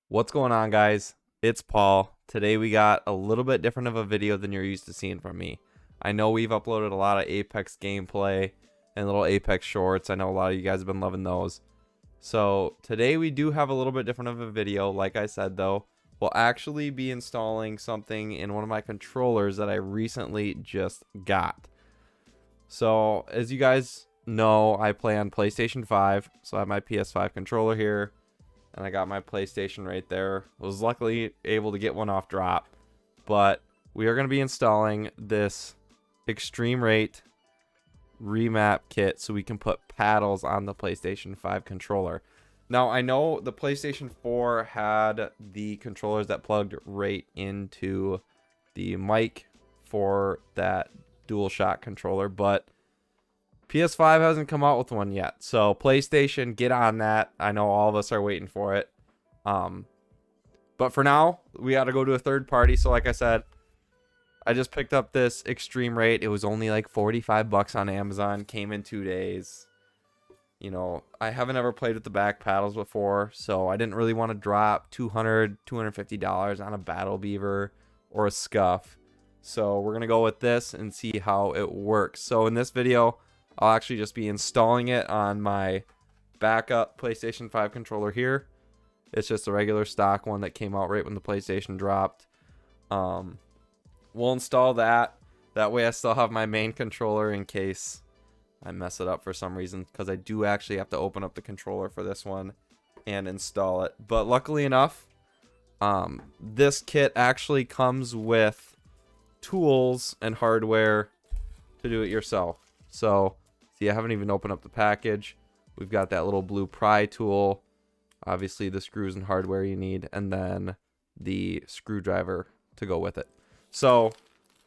What's going on, guys? It's Paul. Today we got a little bit different of a video than you're used to seeing from me. I know we've uploaded a lot of Apex gameplay and little Apex shorts. I know a lot of you guys have been loving those. So today we do have a little bit different of a video. Like I said though, we'll actually be installing something in one of my controllers that I recently just got. So as you guys know, I play on PlayStation 5. So I have my PS5 controller here. And I got my PlayStation right there. I was luckily able to get one off drop. But we are going to be installing this eXtremeRate remap kit so we can put paddles on the PlayStation 5 controller. Now, I know the PlayStation 4 had the controllers that plugged right into the mic for that DualShock controller, but PS5 hasn't come out with one yet. So PlayStation, get on that. I know all of us are waiting for it. But for now, we got to go to a third party. So like I said, I just picked up this eXtremeRate. It was only like 45 bucks on Amazon. Came in 2 days. You know, I haven't ever played with the back paddles before, so I didn't really want to drop $250 on a Battle Beaver or a Scuff. So we're going to go with this and see how it works. So in this video, I'll actually just be installing it on my backup PlayStation 5 controller here. It's just a regular stock one that came out right when the PlayStation dropped. We'll install that. That way I still have my main controller in case I mess it up for some reason, because I do actually have to open up the controller for this one and install it. But luckily enough, this kit actually comes with tools and hardware to do it yourself. So see, I haven't even opened up the package. We've got that little blue pry tool, obviously the screws and hardware you need, and then the screwdriver to go with it. So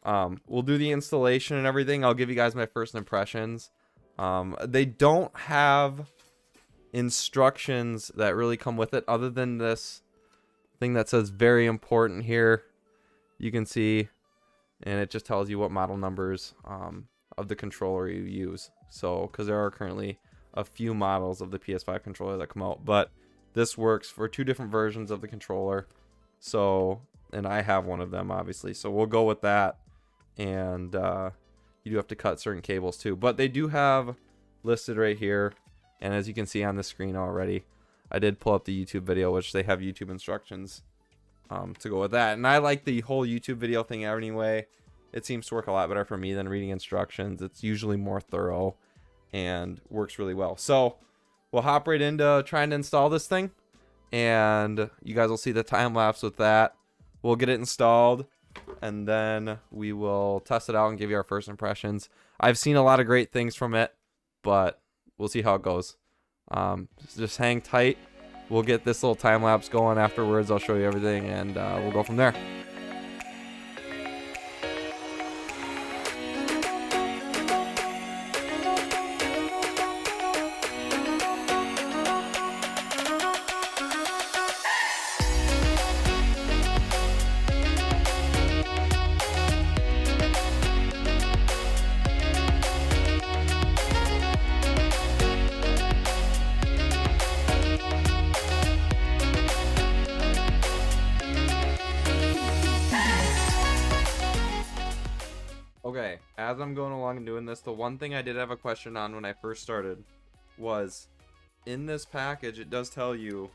we'll do the installation and everything. I'll give you guys my first impressions. They don't have instructions that really come with it other than this thing that says very important here. You can see, and it just tells you what model numbers of the controller you use. So because there are currently a few models of the PS5 controller that come out, but this works for 2 different versions of the controller. So, and I have one of them obviously, so we'll go with that. And you do have to cut certain cables too, but they do have listed right here. And as you can see on the screen already, I did pull up the YouTube video, which they have YouTube instructions to go with that. And I like the whole YouTube video thing anyway. It seems to work a lot better for me than reading instructions. It's usually more thorough and works really well. So we'll hop right into trying to install this thing, and you guys will see the time lapse with that. We'll get it installed, and then we will test it out and give you our first impressions. I've seen a lot of great things from it, but we'll see how it goes. Just hang tight. We'll get this little time lapse going afterwards. I'll show you everything, and we'll go from there. Okay, as I'm going along and doing this, the one thing I did have a question on when I first started was, in this package, it does tell you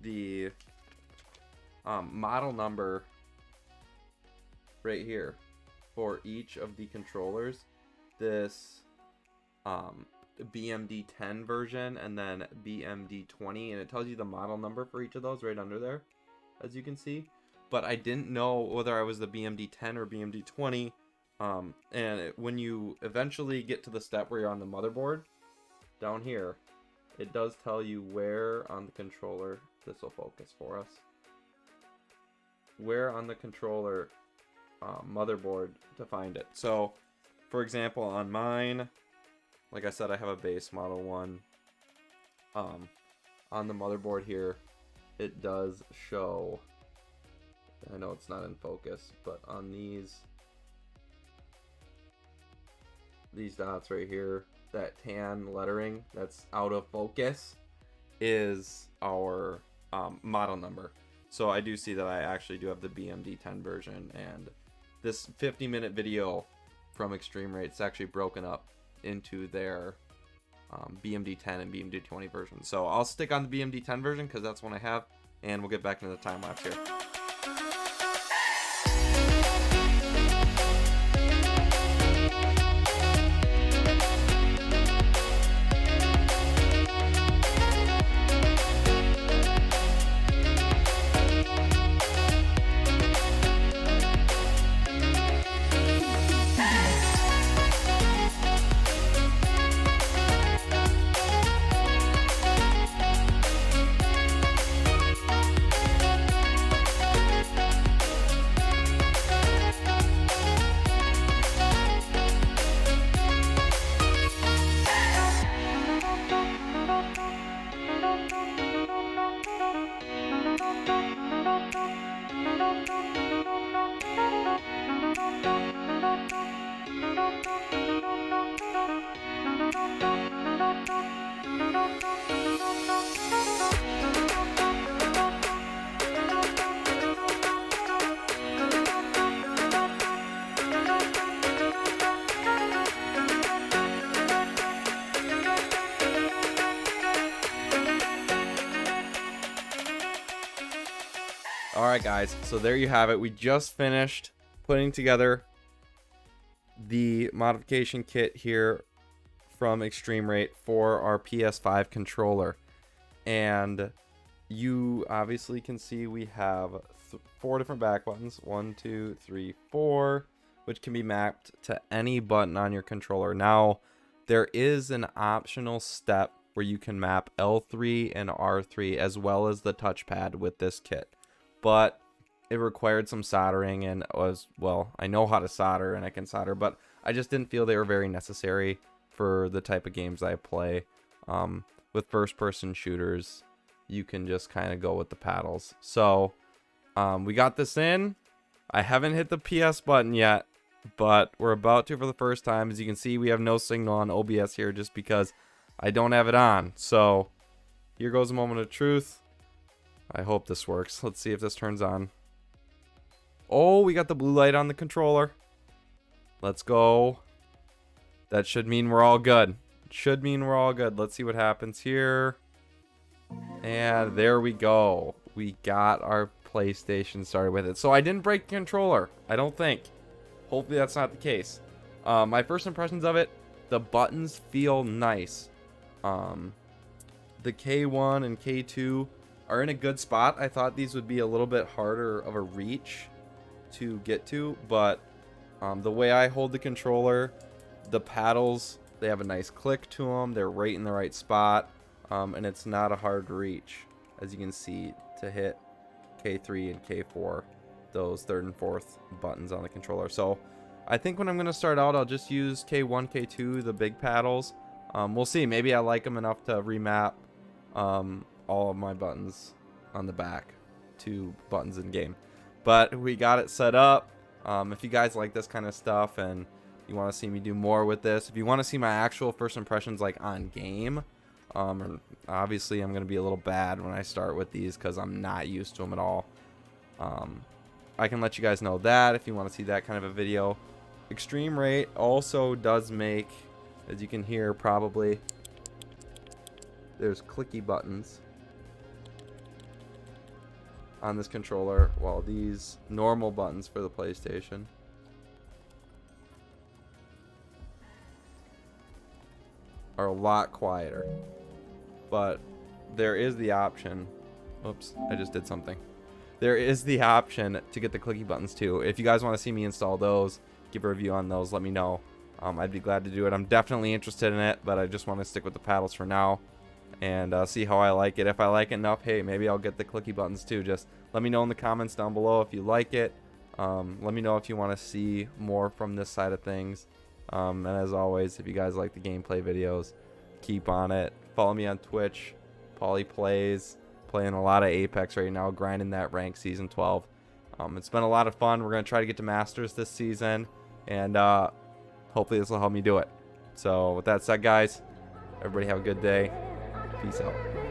the model number right here for each of the controllers. This BMD-10 version and then BMD-20, and it tells you the model number for each of those right under there, as you can see. But I didn't know whether I was the BMD-10 or BMD-20. When you eventually get to the step where you're on the motherboard, down here, it does tell you where on the controller, this will focus for us, where on the controller motherboard to find it. So, for example, on mine, like I said, I have a base model one. On the motherboard here, it does show, I know it's not in focus, but on these dots right here, that tan lettering that's out of focus, is our model number. So I do see that I actually do have the BMD-10 version, and this 50-minute video from eXtremeRate is actually broken up into their BMD-10 and BMD-20 version. So I'll stick on the BMD-10 version because that's one I have, and we'll get back into the time lapse here. Alright guys, so there you have it. We just finished putting together the modification kit here from eXtremeRate for our PS5 controller. And you obviously can see we have 4 different back buttons, 1, 2, 3, 4, which can be mapped to any button on your controller. Now, there is an optional step where you can map L3 and R3 as well as the touchpad with this kit. But it required some soldering, and was, well, I know how to solder and I can solder, but I just didn't feel they were very necessary for the type of games I play. With first-person shooters, you can just kind of go with the paddles. So we got this in. I haven't hit the PS button yet, but we're about to for the first time. As you can see, we have no signal on OBS here just because I don't have it on. So here goes a moment of truth. I hope this works. Let's see if this turns on. Oh, we got the blue light on the controller. Let's go. That should mean we're all good. Should mean we're all good. Let's see what happens here. And there we go. We got our PlayStation started with it. So I didn't break the controller, I don't think. Hopefully that's not the case. My first impressions of it, the buttons feel nice. The K1 and K2 are in a good spot. I thought these would be a little bit harder of a reach to get to, but the way I hold the controller, the paddles, they have a nice click to them. They're right in the right spot, and it's not a hard reach, as you can see, to hit K3 and K4, those third and fourth buttons on the controller. So I think when I'm going to start out, I'll just use K1, K2, the big paddles. We'll see. Maybe I like them enough to remap all of my buttons on the back to buttons in game. But we got it set up. If you guys like this kind of stuff and you want to see me do more with this, if you want to see my actual first impressions like on game, obviously I'm going to be a little bad when I start with these because I'm not used to them at all. I can let you guys know that if you want to see that kind of a video. eXtremeRate also does make, as you can hear probably, there's clicky buttons on this controller, while these normal buttons for the PlayStation are a lot quieter. But there is the option, oops, I just did something. There is the option to get the clicky buttons too. If you guys want to see me install those, give a review on those, let me know. I'd be glad to do it. I'm definitely interested in it, but I just want to stick with the paddles for now and see how I like it. If I like it enough, hey, maybe I'll get the clicky buttons too. Just let me know in the comments down below if you like it. Let me know if you want to see more from this side of things. And as always, if you guys like the gameplay videos, keep on it. Follow me on Twitch, Pauly Plays, playing a lot of Apex right now, grinding that rank season 12. It's been a lot of fun. We're going to try to get to Masters this season, and hopefully this will help me do it. So with that said, guys, everybody have a good day. Peace out.